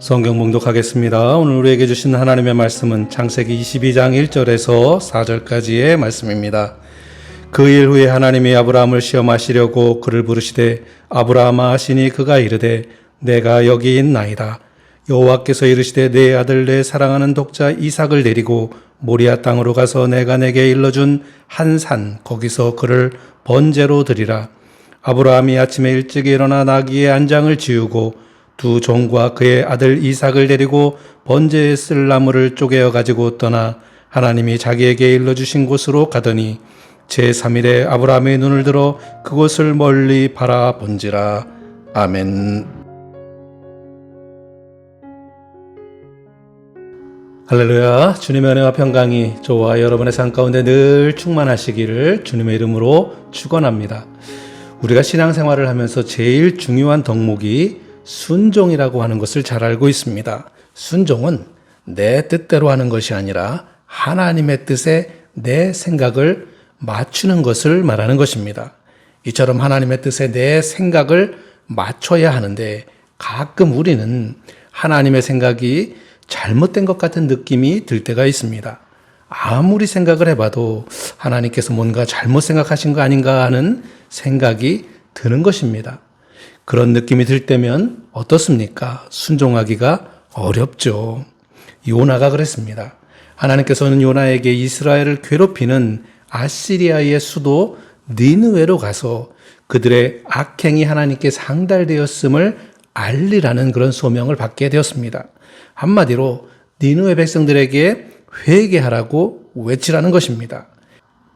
성경 봉독하겠습니다. 오늘 우리에게 주신 하나님의 말씀은 창세기 22장 1절에서 4절까지의 말씀입니다. 그 일 후에 하나님이 아브라함을 시험하시려고 그를 부르시되 아브라함아 하시니 그가 이르되 내가 여기 있나이다. 여호와께서 이르시되 내 아들 내 사랑하는 독자 이삭을 데리고 모리아 땅으로 가서 내가 내게 일러준 한 산 거기서 그를 번제로 드리라. 아브라함이 아침에 일찍 일어나 나귀의 안장을 지우고 두 종과 그의 아들 이삭을 데리고 번제에 쓸 나무를 쪼개어 가지고 떠나 하나님이 자기에게 일러주신 곳으로 가더니 제3일에 아브라함의 눈을 들어 그곳을 멀리 바라본지라. 아멘. 할렐루야. 주님의 은혜와 평강이 저와 여러분의 삶 가운데 늘 충만하시기를 주님의 이름으로 축원합니다. 우리가 신앙생활을 하면서 제일 중요한 덕목이 순종이라고 하는 것을 잘 알고 있습니다. 순종은 내 뜻대로 하는 것이 아니라 하나님의 뜻에 내 생각을 맞추는 것을 말하는 것입니다. 이처럼 하나님의 뜻에 내 생각을 맞춰야 하는데 가끔 우리는 하나님의 생각이 잘못된 것 같은 느낌이 들 때가 있습니다. 아무리 생각을 해봐도 하나님께서 뭔가 잘못 생각하신 거 아닌가 하는 생각이 드는 것입니다. 그런 느낌이 들 때면 어떻습니까? 순종하기가 어렵죠. 요나가 그랬습니다. 하나님께서는 요나에게 이스라엘을 괴롭히는 아시리아의 수도 니느웨로 가서 그들의 악행이 하나님께 상달되었음을 알리라는 그런 소명을 받게 되었습니다. 한마디로 니느웨 백성들에게 회개하라고 외치라는 것입니다.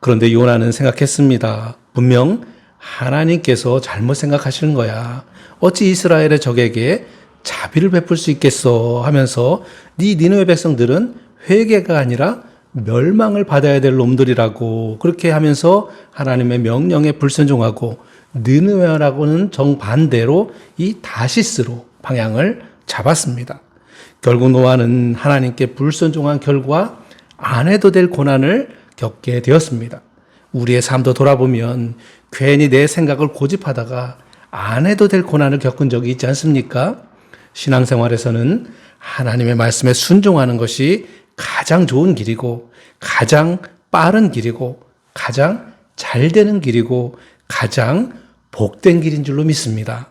그런데 요나는 생각했습니다. 분명 하나님께서 잘못 생각하시는 거야. 어찌 이스라엘의 적에게 자비를 베풀 수 있겠어 하면서 니느웨 백성들은 회개가 아니라 멸망을 받아야 될 놈들이라고 그렇게 하면서 하나님의 명령에 불순종하고 니느웨라고는 정반대로 이 다시스로 방향을 잡았습니다. 결국 노아는 하나님께 불순종한 결과 안 해도 될 고난을 겪게 되었습니다. 우리의 삶도 돌아보면 괜히 내 생각을 고집하다가 안 해도 될 고난을 겪은 적이 있지 않습니까? 신앙생활에서는 하나님의 말씀에 순종하는 것이 가장 좋은 길이고 가장 빠른 길이고 가장 잘 되는 길이고 가장 복된 길인 줄로 믿습니다.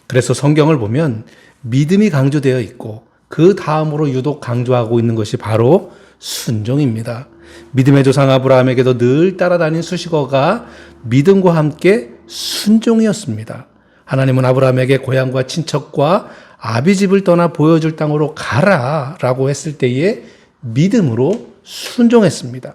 그래서 성경을 보면 믿음이 강조되어 있고 그 다음으로 유독 강조하고 있는 것이 바로 순종입니다. 믿음의 조상 아브라함에게도 늘 따라다닌 수식어가 믿음과 함께 순종이었습니다. 하나님은 아브라함에게 고향과 친척과 아비집을 떠나 보여줄 땅으로 가라라고 했을 때에 믿음으로 순종했습니다.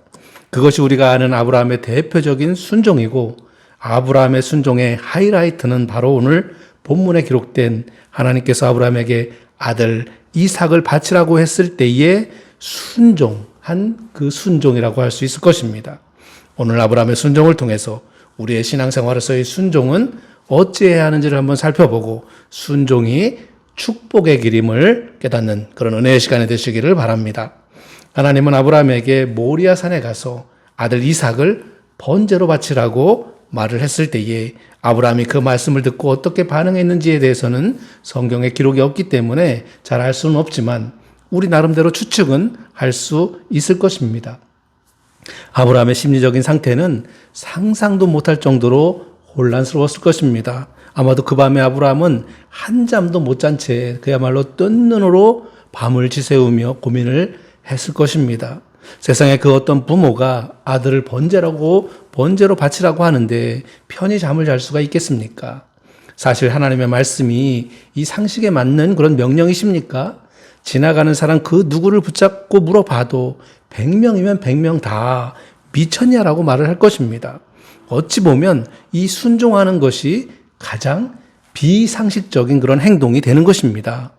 그것이 우리가 아는 아브라함의 대표적인 순종이고 아브라함의 순종의 하이라이트는 바로 오늘 본문에 기록된 하나님께서 아브라함에게 아들 이삭을 바치라고 했을 때에 순종한 그 순종이라고 할 수 있을 것입니다. 오늘 아브라함의 순종을 통해서 우리의 신앙생활에서의 순종은 어찌해야 하는지를 한번 살펴보고 순종이 축복의 길임을 깨닫는 그런 은혜의 시간이 되시기를 바랍니다. 하나님은 아브라함에게 모리아 산에 가서 아들 이삭을 번제로 바치라고 말을 했을 때에 아브라함이 그 말씀을 듣고 어떻게 반응했는지에 대해서는 성경에 기록이 없기 때문에 잘 알 수는 없지만 우리 나름대로 추측은 할 수 있을 것입니다. 아브라함의 심리적인 상태는 상상도 못할 정도로 혼란스러웠을 것입니다. 아마도 그 밤에 아브라함은 한잠도 못 잔 채 그야말로 뜬 눈으로 밤을 지새우며 고민을 했을 것입니다. 세상에 그 어떤 부모가 아들을 번제로 바치라고 하는데 편히 잠을 잘 수가 있겠습니까? 사실 하나님의 말씀이 이 상식에 맞는 그런 명령이십니까? 지나가는 사람 그 누구를 붙잡고 물어봐도 100명이면 100명 다 미쳤냐라고 말을 할 것입니다. 어찌 보면 이 순종하는 것이 가장 비상식적인 그런 행동이 되는 것입니다.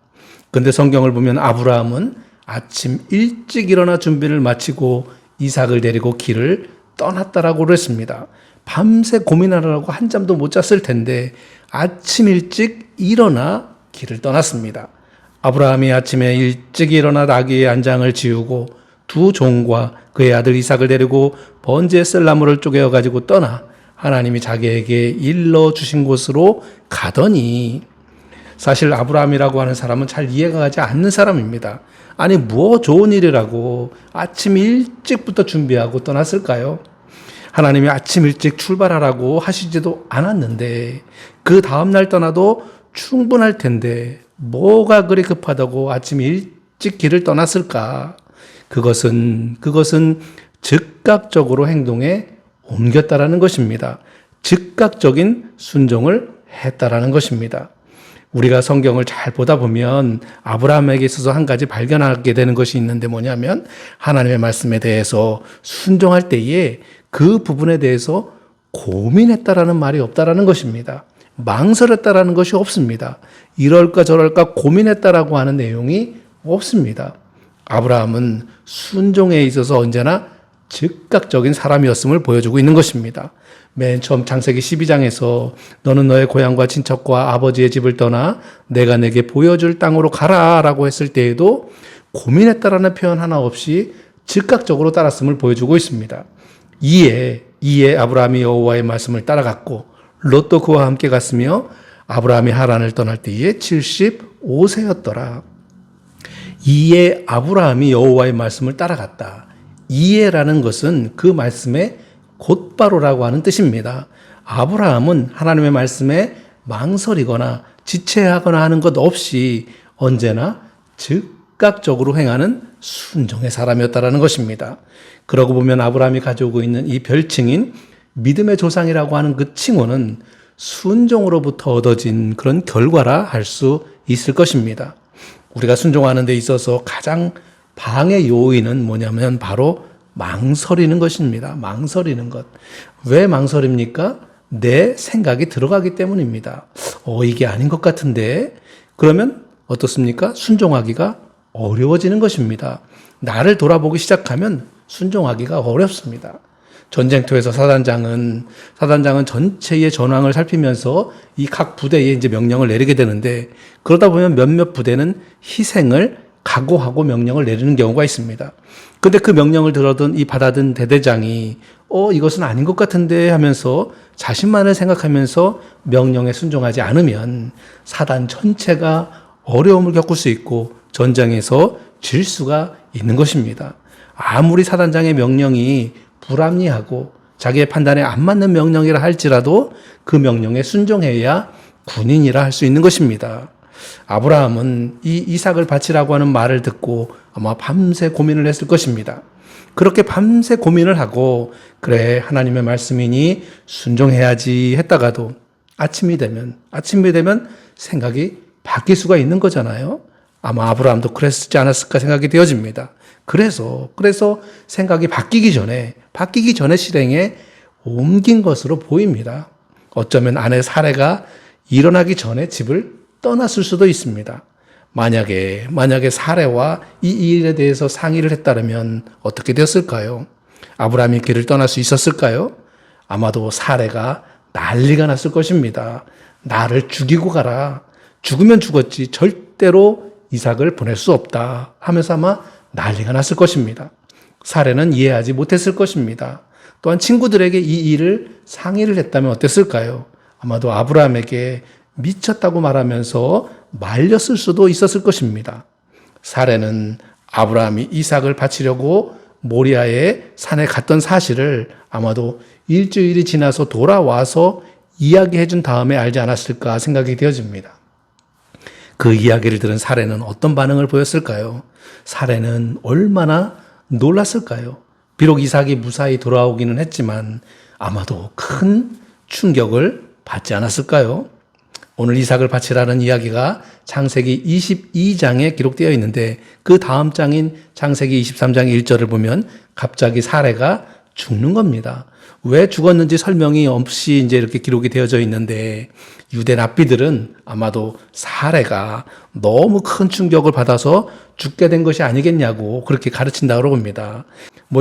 그런데 성경을 보면 아브라함은 아침 일찍 일어나 준비를 마치고 이삭을 데리고 길을 떠났다라고 그랬습니다. 밤새 고민하느라고 한잠도 못 잤을 텐데 아침 일찍 일어나 길을 떠났습니다. 아브라함이 아침에 일찍 일어나 나귀의 안장을 지우고 두 종과 그의 아들 이삭을 데리고 번제에 쓸 나무를 쪼개어 가지고 떠나 하나님이 자기에게 일러주신 곳으로 가더니 사실 아브라함이라고 하는 사람은 잘 이해가 가지 않는 사람입니다. 아니, 뭐 좋은 일이라고 아침 일찍부터 준비하고 떠났을까요? 하나님이 아침 일찍 출발하라고 하시지도 않았는데 그 다음날 떠나도 충분할 텐데 뭐가 그리 급하다고 아침 일찍 길을 떠났을까? 그것은 즉각적으로 행동에 옮겼다라는 것입니다. 즉각적인 순종을 했다라는 것입니다. 우리가 성경을 잘 보다 보면 아브라함에게 있어서 한 가지 발견하게 되는 것이 있는데 뭐냐면 하나님의 말씀에 대해서 순종할 때에 그 부분에 대해서 고민했다라는 말이 없다라는 것입니다. 망설였다라는 것이 없습니다. 이럴까 저럴까 고민했다라고 하는 내용이 없습니다. 아브라함은 순종에 있어서 언제나 즉각적인 사람이었음을 보여주고 있는 것입니다. 맨 처음 창세기 12장에서 너는 너의 고향과 친척과 아버지의 집을 떠나 내가 내게 보여줄 땅으로 가라라고 했을 때에도 고민했다라는 표현 하나 없이 즉각적으로 따랐음을 보여주고 있습니다. 이에 아브라함이 여호와의 말씀을 따라갔고 롯도 그와 함께 갔으며 아브라함이 하란을 떠날 때에 75세였더라. 이에 아브라함이 여호와의 말씀을 따라갔다. 이에라는 것은 그 말씀의 곧바로라고 하는 뜻입니다. 아브라함은 하나님의 말씀에 망설이거나 지체하거나 하는 것 없이 언제나 즉각적으로 행하는 순종의 사람이었다라는 것입니다. 그러고 보면 아브라함이 가지고 있는 이 별칭인 믿음의 조상이라고 하는 그 칭호는 순종으로부터 얻어진 그런 결과라 할 수 있을 것입니다. 우리가 순종하는 데 있어서 가장 방해 요인은 뭐냐면 바로 망설이는 것입니다. 망설이는 것. 왜 망설입니까? 내 생각이 들어가기 때문입니다. 이게 아닌 것 같은데 그러면 어떻습니까? 순종하기가 어려워지는 것입니다. 나를 돌아보기 시작하면 순종하기가 어렵습니다. 전쟁터에서 사단장은 전체의 전황을 살피면서 이 각 부대에 이제 명령을 내리게 되는데 그러다 보면 몇몇 부대는 희생을 각오하고 명령을 내리는 경우가 있습니다. 근데 그 명령을 받아든 대대장이 이것은 아닌 것 같은데 하면서 자신만을 생각하면서 명령에 순종하지 않으면 사단 전체가 어려움을 겪을 수 있고 전장에서 질 수가 있는 것입니다. 아무리 사단장의 명령이 불합리하고 자기의 판단에 안 맞는 명령이라 할지라도 그 명령에 순종해야 군인이라 할 수 있는 것입니다. 아브라함은 이 이삭을 바치라고 하는 말을 듣고 아마 밤새 고민을 했을 것입니다. 그렇게 밤새 고민을 하고 그래 하나님의 말씀이니 순종해야지 했다가도 아침이 되면 생각이 바뀔 수가 있는 거잖아요. 아마 아브라함도 그랬지 않았을까 생각이 되어집니다. 그래서 생각이 바뀌기 전에 실행에 옮긴 것으로 보입니다. 어쩌면 아내 사레가 일어나기 전에 집을 떠났을 수도 있습니다. 만약에 사레와 이 일에 대해서 상의를 했다면 어떻게 되었을까요? 아브라함이 길을 떠날 수 있었을까요? 아마도 사레가 난리가 났을 것입니다. 나를 죽이고 가라. 죽으면 죽었지 절대로 이삭을 보낼 수 없다 하면서 아마 난리가 났을 것입니다. 사레는 이해하지 못했을 것입니다. 또한 친구들에게 이 일을 상의를 했다면 어땠을까요? 아마도 아브라함에게 미쳤다고 말하면서 말렸을 수도 있었을 것입니다. 사레는 아브라함이 이삭을 바치려고 모리아의 산에 갔던 사실을 아마도 일주일이 지나서 돌아와서 이야기해 준 다음에 알지 않았을까 생각이 되어집니다. 그 이야기를 들은 사레는 어떤 반응을 보였을까요? 사레는 얼마나 놀랐을까요? 비록 이삭이 무사히 돌아오기는 했지만 아마도 큰 충격을 받지 않았을까요? 오늘 이삭을 바치라는 이야기가 창세기 22장에 기록되어 있는데 그 다음 장인 창세기 23장 1절을 보면 갑자기 사레가 죽는 겁니다. 왜 죽었는지 설명이 없이 이제 이렇게 기록이 되어져 있는데 유대 랍비들은 아마도 사레가 너무 큰 충격을 받아서 죽게 된 것이 아니겠냐고 그렇게 가르친다고 봅니다.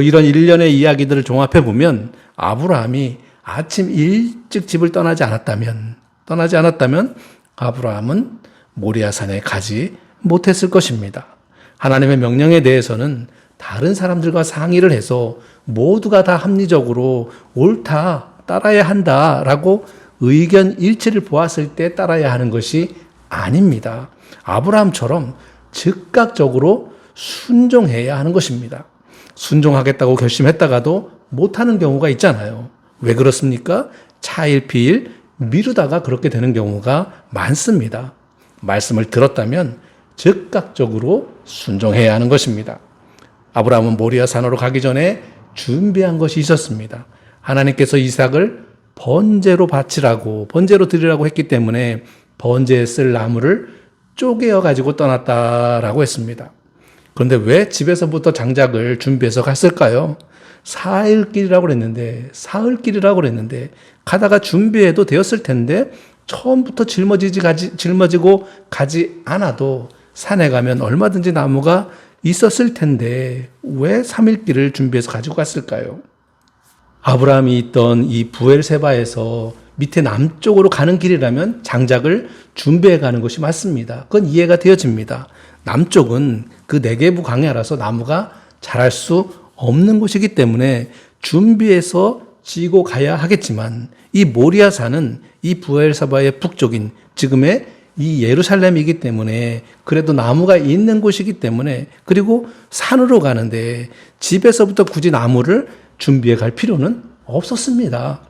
이런 일련의 이야기들을 종합해 보면 아브라함이 아침 일찍 집을 떠나지 않았다면 아브라함은 모리아산에 가지 못했을 것입니다. 하나님의 명령에 대해서는 다른 사람들과 상의를 해서 모두가 다 합리적으로 옳다, 따라야 한다라고 의견 일치를 보았을 때 따라야 하는 것이 아닙니다. 아브라함처럼 즉각적으로 순종해야 하는 것입니다. 순종하겠다고 결심했다가도 못하는 경우가 있잖아요. 왜 그렇습니까? 차일피일 미루다가 그렇게 되는 경우가 많습니다. 말씀을 들었다면 즉각적으로 순종해야 하는 것입니다. 아브라함은 모리아 산으로 가기 전에 준비한 것이 있었습니다. 하나님께서 이삭을 번제로 바치라고, 번제로 드리라고 했기 때문에 번제에 쓸 나무를 쪼개어 가지고 떠났다라고 했습니다. 그런데 왜 집에서부터 장작을 준비해서 갔을까요? 사흘길이라고 그랬는데 가다가 준비해도 되었을 텐데 처음부터 짊어지고 가지 않아도 산에 가면 얼마든지 나무가 있었을 텐데 왜 3일길을 준비해서 가지고 갔을까요? 아브라함이 있던 이 부엘세바에서 밑에 남쪽으로 가는 길이라면 장작을 준비해 가는 것이 맞습니다. 그건 이해가 되어집니다. 남쪽은 그 네게부 광야라서 나무가 자랄 수 없는 곳이기 때문에 준비해서 지고 가야 하겠지만 이 모리아산은 이 부엘세바의 북쪽인 지금의 이 예루살렘이기 때문에 그래도 나무가 있는 곳이기 때문에 그리고 산으로 가는데 집에서부터 굳이 나무를 준비해 갈 필요는 없었습니다.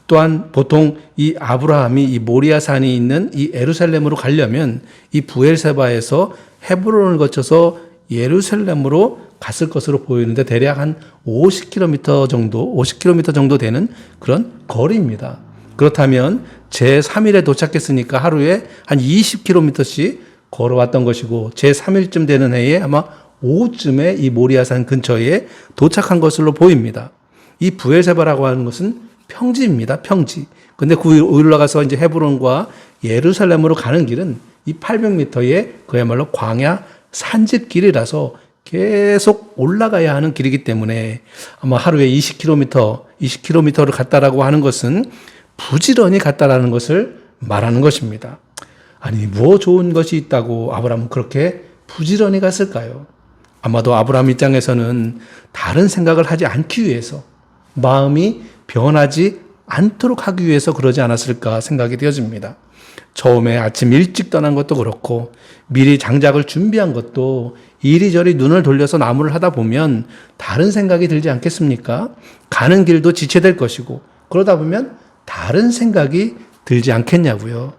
또한 보통 이 아브라함이 이 모리아산이 있는 이 예루살렘으로 가려면 이 부엘세바에서 헤브론을 거쳐서 예루살렘으로 갔을 것으로 보이는데 대략 한 50km 정도 되는 그런 거리입니다. 그렇다면 제3일에 도착했으니까 하루에 한 20km씩 걸어왔던 것이고 제3일쯤 되는 해에 아마 오후쯤에 이 모리아산 근처에 도착한 것으로 보입니다. 이 부엘세바라고 하는 것은 평지입니다. 평지. 근데 그 위로 올라가서 이제 헤브론과 예루살렘으로 가는 길은 이 800m의 그야말로 광야 산책길이라서 계속 올라가야 하는 길이기 때문에 아마 하루에 20km를 갔다라고 하는 것은 부지런히 갔다라는 것을 말하는 것입니다. 아니, 뭐 좋은 것이 있다고 아브라함은 그렇게 부지런히 갔을까요? 아마도 아브라함 입장에서는 다른 생각을 하지 않기 위해서 마음이 변하지 않도록 하기 위해서 그러지 않았을까 생각이 되어집니다. 처음에 아침 일찍 떠난 것도 그렇고 미리 장작을 준비한 것도 이리저리 눈을 돌려서 나무를 하다 보면 다른 생각이 들지 않겠습니까? 가는 길도 지체될 것이고 그러다 보면 다른 생각이 들지 않겠냐고요.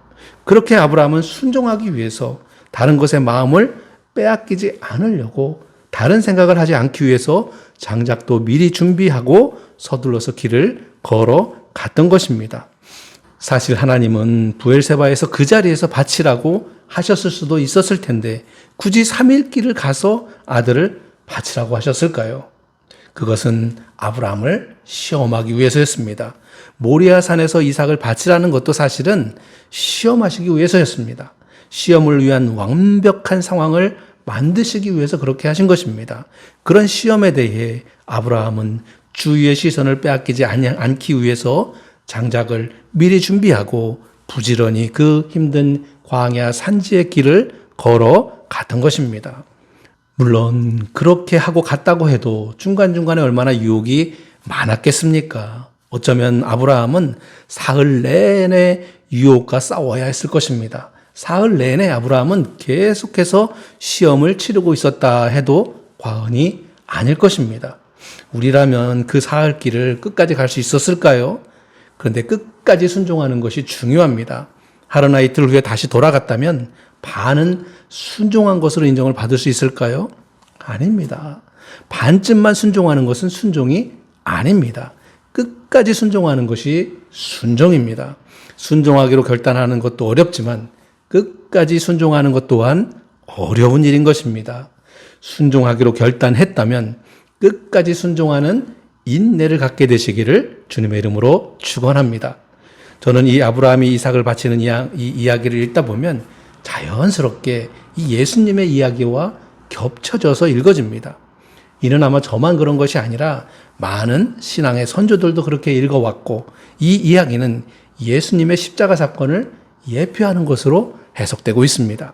그렇게 아브라함은 순종하기 위해서 다른 것에 마음을 빼앗기지 않으려고 다른 생각을 하지 않기 위해서 장작도 미리 준비하고 서둘러서 길을 걸어 갔던 것입니다. 사실 하나님은 부엘세바에서 그 자리에서 바치라고 하셨을 수도 있었을 텐데 굳이 3일 길을 가서 아들을 바치라고 하셨을까요? 그것은 아브라함을 시험하기 위해서였습니다. 모리아산에서 이삭을 바치라는 것도 사실은 시험하시기 위해서였습니다. 시험을 위한 완벽한 상황을 만드시기 위해서 그렇게 하신 것입니다. 그런 시험에 대해 아브라함은 주위의 시선을 빼앗기지 않기 위해서 장작을 미리 준비하고 부지런히 그 힘든 광야 산지의 길을 걸어 갔던 것입니다. 물론 그렇게 하고 갔다고 해도 중간중간에 얼마나 유혹이 많았겠습니까? 어쩌면 아브라함은 사흘 내내 유혹과 싸워야 했을 것입니다. 사흘 내내 아브라함은 계속해서 시험을 치르고 있었다 해도 과언이 아닐 것입니다. 우리라면 그 사흘 길을 끝까지 갈 수 있었을까요? 그런데 끝까지 순종하는 것이 중요합니다. 하루나 이틀 후에 다시 돌아갔다면 반은 순종한 것으로 인정을 받을 수 있을까요? 아닙니다. 반쯤만 순종하는 것은 순종이 아닙니다. 끝까지 순종하는 것이 순종입니다. 순종하기로 결단하는 것도 어렵지만 끝까지 순종하는 것 또한 어려운 일인 것입니다. 순종하기로 결단했다면 끝까지 순종하는 인내를 갖게 되시기를 주님의 이름으로 축원합니다. 저는 이 아브라함이 이삭을 바치는 이 이야기를 읽다 보면 자연스럽게 이 예수님의 이야기와 겹쳐져서 읽어집니다. 이는 아마 저만 그런 것이 아니라 많은 신앙의 선조들도 그렇게 읽어왔고 이 이야기는 예수님의 십자가 사건을 예표하는 것으로 해석되고 있습니다.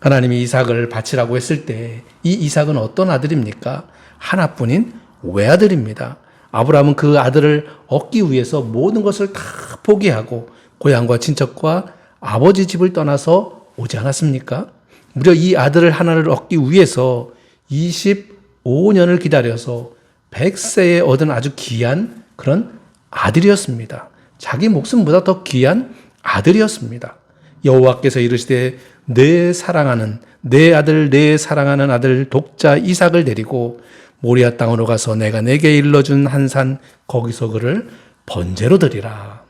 하나님이 이삭을 바치라고 했을 때 이 이삭은 어떤 아들입니까? 하나뿐인 외아들입니다. 아브라함은 그 아들을 얻기 위해서 모든 것을 다 포기하고 고향과 친척과 아버지 집을 떠나서 오지 않았습니까? 무려 이 아들 하나를 얻기 위해서 25년을 기다려서 100세에 얻은 아주 귀한 그런 아들이었습니다. 자기 목숨보다 더 귀한 아들이었습니다. 여호와께서 이르시되 내 사랑하는 아들 독자 이삭을 데리고 모리아 땅으로 가서 내가 내게 일러준 한 산 거기서 그를 번제로 드리라.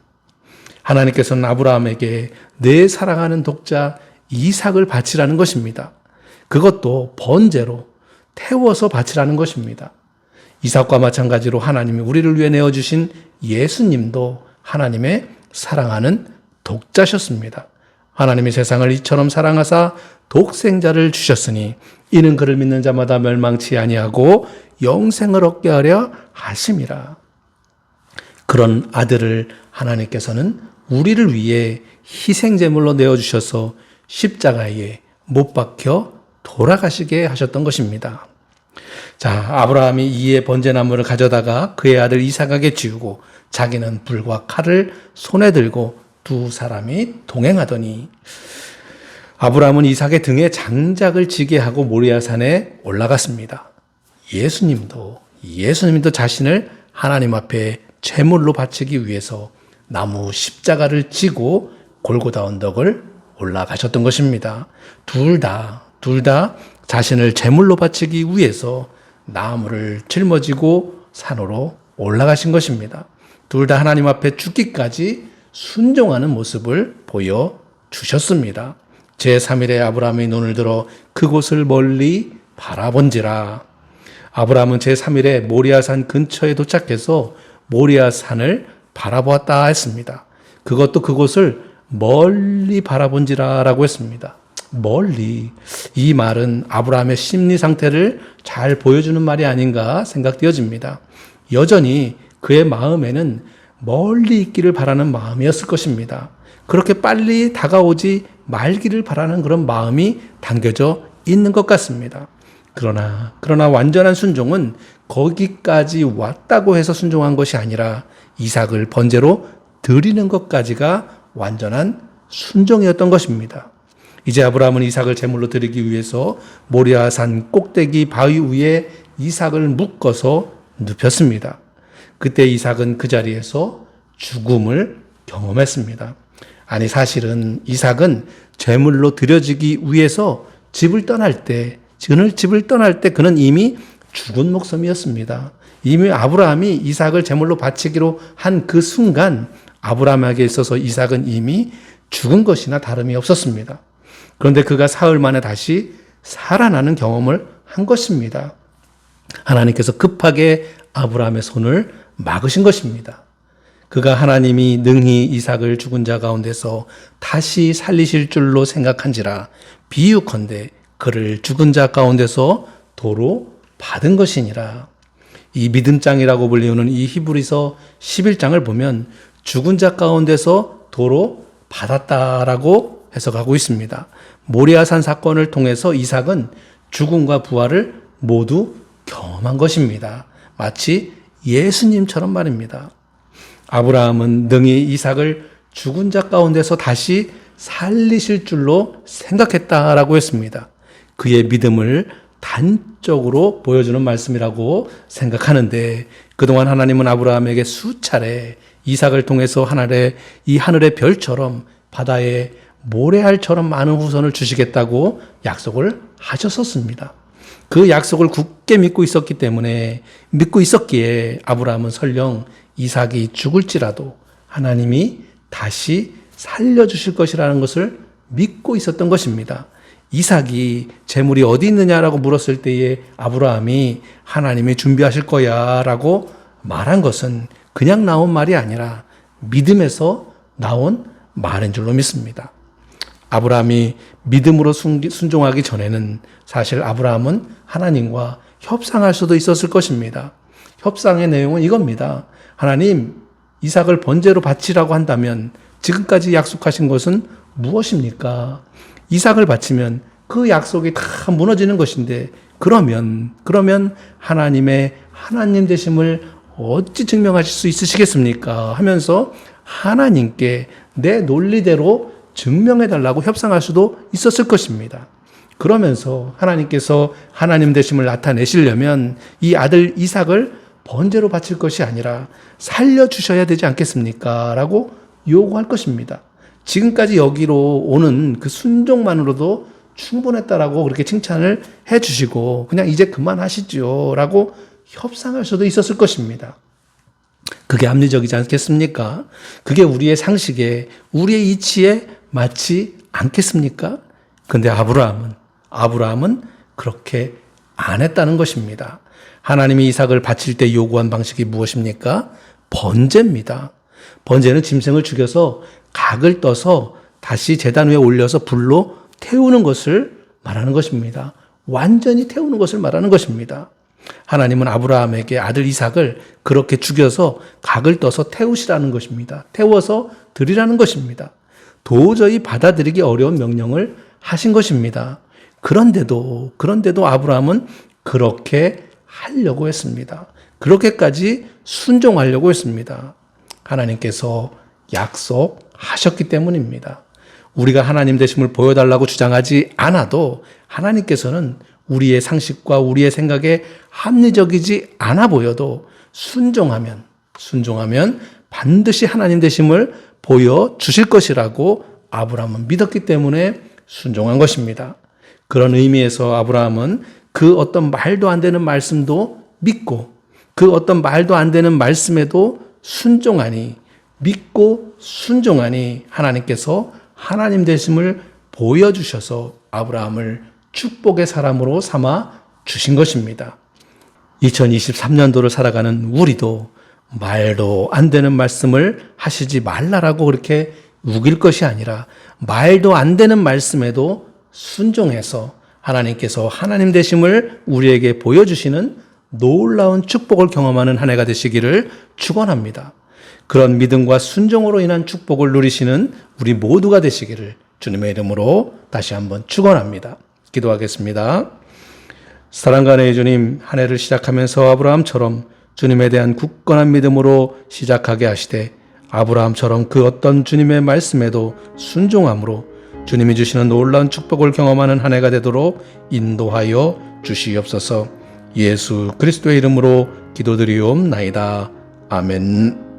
하나님께서는 아브라함에게 내 사랑하는 독자 이삭을 바치라는 것입니다. 그것도 번제로 태워서 바치라는 것입니다. 이삭과 마찬가지로 하나님이 우리를 위해 내어주신 예수님도 하나님의 사랑하는 독자셨습니다. 하나님이 세상을 이처럼 사랑하사 독생자를 주셨으니 이는 그를 믿는 자마다 멸망치 아니하고 영생을 얻게 하려 하심이라. 그런 아들을 하나님께서는 우리를 위해 희생제물로 내어주셔서 십자가에 못 박혀 돌아가시게 하셨던 것입니다. 자, 아브라함이 이에 번제나무를 가져다가 그의 아들 이삭에게 지우고 자기는 불과 칼을 손에 들고 두 사람이 동행하더니 아브라함은 이삭의 등에 장작을 지게 하고 모리아산에 올라갔습니다. 예수님도 자신을 하나님 앞에 제물로 바치기 위해서 나무 십자가를 지고 골고다 언덕을 올라가셨던 것입니다. 둘 다 자신을 제물로 바치기 위해서 나무를 짊어지고 산으로 올라가신 것입니다. 둘 다 하나님 앞에 죽기까지 순종하는 모습을 보여주셨습니다. 제3일에 아브라함이 눈을 들어 그곳을 멀리 바라본지라. 아브라함은 제3일에 모리아산 근처에 도착해서 모리아산을 바라보았다 했습니다. 그것도 그곳을 멀리 바라본지라라고 했습니다. 멀리. 이 말은 아브라함의 심리 상태를 잘 보여주는 말이 아닌가 생각되어집니다. 여전히 그의 마음에는 멀리 있기를 바라는 마음이었을 것입니다. 그렇게 빨리 다가오지 말기를 바라는 그런 마음이 담겨져 있는 것 같습니다. 그러나 완전한 순종은 거기까지 왔다고 해서 순종한 것이 아니라 이삭을 번제로 드리는 것까지가 완전한 순종이었던 것입니다. 이제 아브라함은 이삭을 제물로 드리기 위해서 모리아산 꼭대기 바위 위에 이삭을 묶어서 눕혔습니다. 그때 이삭은 그 자리에서 죽음을 경험했습니다. 아니, 사실은 이삭은 제물로 드려지기 위해서 집을 떠날 때 그는 이미 죽은 목숨이었습니다. 이미 아브라함이 이삭을 제물로 바치기로 한 그 순간 아브라함에게 있어서 이삭은 이미 죽은 것이나 다름이 없었습니다. 그런데 그가 사흘 만에 다시 살아나는 경험을 한 것입니다. 하나님께서 급하게 아브라함의 손을 막으신 것입니다. 그가 하나님이 능히 이삭을 죽은 자 가운데서 다시 살리실 줄로 생각한지라 비유컨대 그를 죽은 자 가운데서 도로 받은 것이니라. 이 믿음장이라고 불리우는 이 히브리서 11장을 보면 죽은 자 가운데서 도로 받았다라고 해석하고 있습니다. 모리아산 사건을 통해서 이삭은 죽음과 부활을 모두 경험한 것입니다. 마치 예수님처럼 말입니다. 아브라함은 능히 이삭을 죽은 자 가운데서 다시 살리실 줄로 생각했다라고 했습니다. 그의 믿음을 단적으로 보여주는 말씀이라고 생각하는데 그동안 하나님은 아브라함에게 수차례 이삭을 통해서 이 하늘의 별처럼 바다의 모래알처럼 많은 후손을 주시겠다고 약속을 하셨었습니다. 그 약속을 굳게 믿고 있었기에 아브라함은 설령 이삭이 죽을지라도 하나님이 다시 살려주실 것이라는 것을 믿고 있었던 것입니다. 이삭이 재물이 어디 있느냐라고 물었을 때에 아브라함이 하나님이 준비하실 거야 라고 말한 것은 그냥 나온 말이 아니라 믿음에서 나온 말인 줄로 믿습니다. 아브라함이 믿음으로 순종하기 전에는 사실 아브라함은 하나님과 협상할 수도 있었을 것입니다. 협상의 내용은 이겁니다. 하나님, 이삭을 번제로 바치라고 한다면 지금까지 약속하신 것은 무엇입니까? 이삭을 바치면 그 약속이 다 무너지는 것인데 그러면 하나님의 하나님 되심을 어찌 증명하실 수 있으시겠습니까? 하면서 하나님께 내 논리대로 증명해달라고 협상할 수도 있었을 것입니다. 그러면서 하나님께서 하나님 되심을 나타내시려면 이 아들 이삭을 번제로 바칠 것이 아니라 살려주셔야 되지 않겠습니까? 라고 요구할 것입니다. 지금까지 여기로 오는 그 순종만으로도 충분했다라고 그렇게 칭찬을 해주시고 그냥 이제 그만하시죠 라고 협상할 수도 있었을 것입니다. 그게 합리적이지 않겠습니까? 그게 우리의 상식에, 우리의 이치에 맞지 않겠습니까? 근데 아브라함은 그렇게 안 했다는 것입니다. 하나님이 이삭을 바칠 때 요구한 방식이 무엇입니까? 번제입니다. 번제는 짐승을 죽여서 각을 떠서 다시 제단 위에 올려서 불로 태우는 것을 말하는 것입니다. 완전히 태우는 것을 말하는 것입니다. 하나님은 아브라함에게 아들 이삭을 그렇게 죽여서 각을 떠서 태우시라는 것입니다. 태워서 드리라는 것입니다. 도저히 받아들이기 어려운 명령을 하신 것입니다. 그런데도 아브라함은 그렇게 하려고 했습니다. 그렇게까지 순종하려고 했습니다. 하나님께서 약속하셨기 때문입니다. 우리가 하나님 되심을 보여달라고 주장하지 않아도 하나님께서는 우리의 상식과 우리의 생각에 합리적이지 않아 보여도 순종하면 반드시 하나님 되심을 보여주실 것이라고 아브라함은 믿었기 때문에 순종한 것입니다. 그런 의미에서 아브라함은 그 어떤 말도 안 되는 말씀도 믿고 그 어떤 말도 안 되는 말씀에도 믿고 순종하니 하나님께서 하나님 되심을 보여주셔서 아브라함을 축복의 사람으로 삼아 주신 것입니다. 2023년도를 살아가는 우리도 말도 안 되는 말씀을 하시지 말라라고 그렇게 우길 것이 아니라 말도 안 되는 말씀에도 순종해서 하나님께서 하나님 되심을 우리에게 보여주시는 놀라운 축복을 경험하는 한 해가 되시기를 축원합니다. 그런 믿음과 순종으로 인한 축복을 누리시는 우리 모두가 되시기를 주님의 이름으로 다시 한번 축원합니다. 기도하겠습니다. 사랑과 은혜의 주님, 한 해를 시작하면서 아브라함처럼 주님에 대한 굳건한 믿음으로 시작하게 하시되 아브라함처럼 그 어떤 주님의 말씀에도 순종함으로 주님이 주시는 놀라운 축복을 경험하는 한 해가 되도록 인도하여 주시옵소서. 예수 그리스도의 이름으로 기도드리옵나이다. 아멘.